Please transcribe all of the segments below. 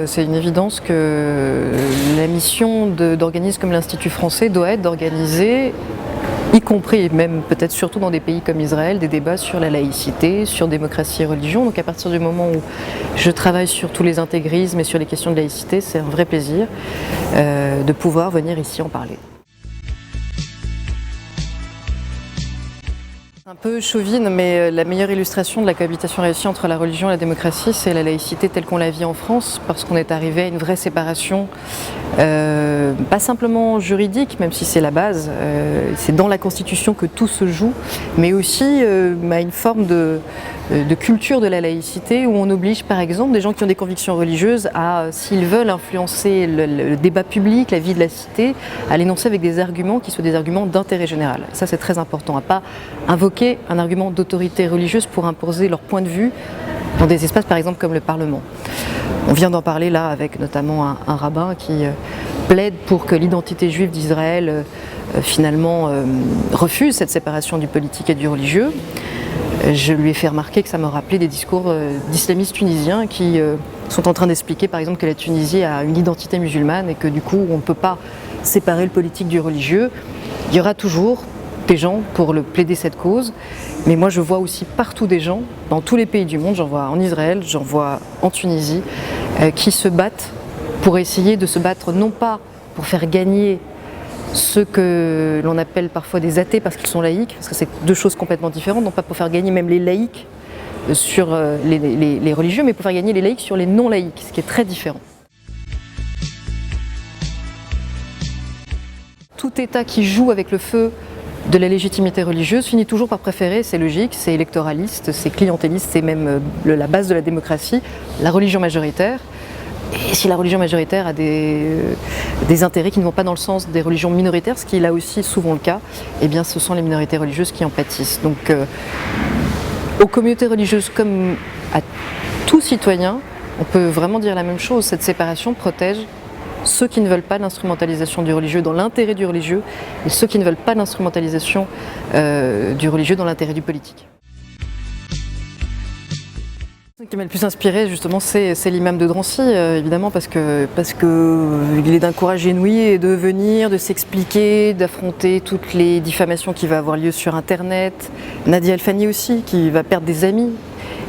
C'est une évidence que la mission d'organismes comme l'Institut français doit être d'organiser, y compris et même peut-être surtout dans des pays comme Israël, des débats sur la laïcité, sur démocratie et religion. Donc à partir du moment où je travaille sur tous les intégrismes et sur les questions de laïcité, c'est un vrai plaisir de pouvoir venir ici en parler. Un peu chauvine, mais la meilleure illustration de la cohabitation réussie entre la religion et la démocratie, c'est la laïcité telle qu'on la vit en France, parce qu'on est arrivé à une vraie séparation, pas simplement juridique, même si c'est la base, c'est dans la Constitution que tout se joue, mais aussi à une forme de culture de la laïcité, où on oblige par exemple des gens qui ont des convictions religieuses à, s'ils veulent influencer le débat public, la vie de la cité, à l'énoncer avec des arguments qui soient des arguments d'intérêt général. Ça c'est très important, à pas invoquer un argument d'autorité religieuse pour imposer leur point de vue dans des espaces par exemple comme le Parlement. On vient d'en parler là avec notamment un rabbin qui plaide pour que l'identité juive d'Israël finalement refuse cette séparation du politique et du religieux. Je lui ai fait remarquer que ça me rappelait des discours d'islamistes tunisiens qui sont en train d'expliquer par exemple que la Tunisie a une identité musulmane et que du coup on ne peut pas séparer le politique du religieux. Il y aura toujours des gens pour plaider cette cause, mais moi je vois aussi partout des gens, dans tous les pays du monde, j'en vois en Israël, j'en vois en Tunisie, qui se battent pour essayer de se battre non pas pour faire gagner ceux que l'on appelle parfois des athées parce qu'ils sont laïcs, parce que c'est deux choses complètement différentes, non pas pour faire gagner même les laïcs sur les religieux, mais pour faire gagner les laïcs sur les non-laïcs, ce qui est très différent. Tout État qui joue avec le feu de la légitimité religieuse finit toujours par préférer, c'est logique, c'est électoraliste, c'est clientéliste, c'est même la base de la démocratie, la religion majoritaire. Et si la religion majoritaire a des intérêts qui ne vont pas dans le sens des religions minoritaires, ce qui est là aussi souvent le cas, eh bien ce sont les minorités religieuses qui en pâtissent. Donc aux communautés religieuses comme à tout citoyen, on peut vraiment dire la même chose, cette séparation protège ceux qui ne veulent pas l'instrumentalisation du religieux dans l'intérêt du religieux et ceux qui ne veulent pas l'instrumentalisation du religieux dans l'intérêt du politique. Ce qui m'a le plus inspiré justement c'est l'imam de Drancy, évidemment parce que il est d'un courage inouï de venir, de s'expliquer, d'affronter toutes les diffamations qui vont avoir lieu sur internet. Nadia El-Fani aussi qui va perdre des amis.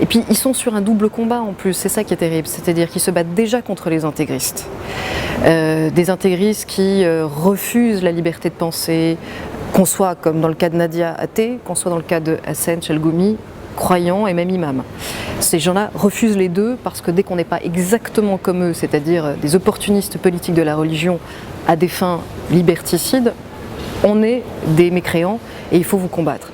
Et puis ils sont sur un double combat en plus, c'est ça qui est terrible, c'est-à-dire qu'ils se battent déjà contre les intégristes. Des intégristes qui refusent la liberté de penser, qu'on soit comme dans le cas de Nadia athée, qu'on soit dans le cas de Hassan Chalgoumi, croyant et même imam. Ces gens-là refusent les deux parce que dès qu'on n'est pas exactement comme eux, c'est-à-dire des opportunistes politiques de la religion à des fins liberticides, on est des mécréants et il faut vous combattre.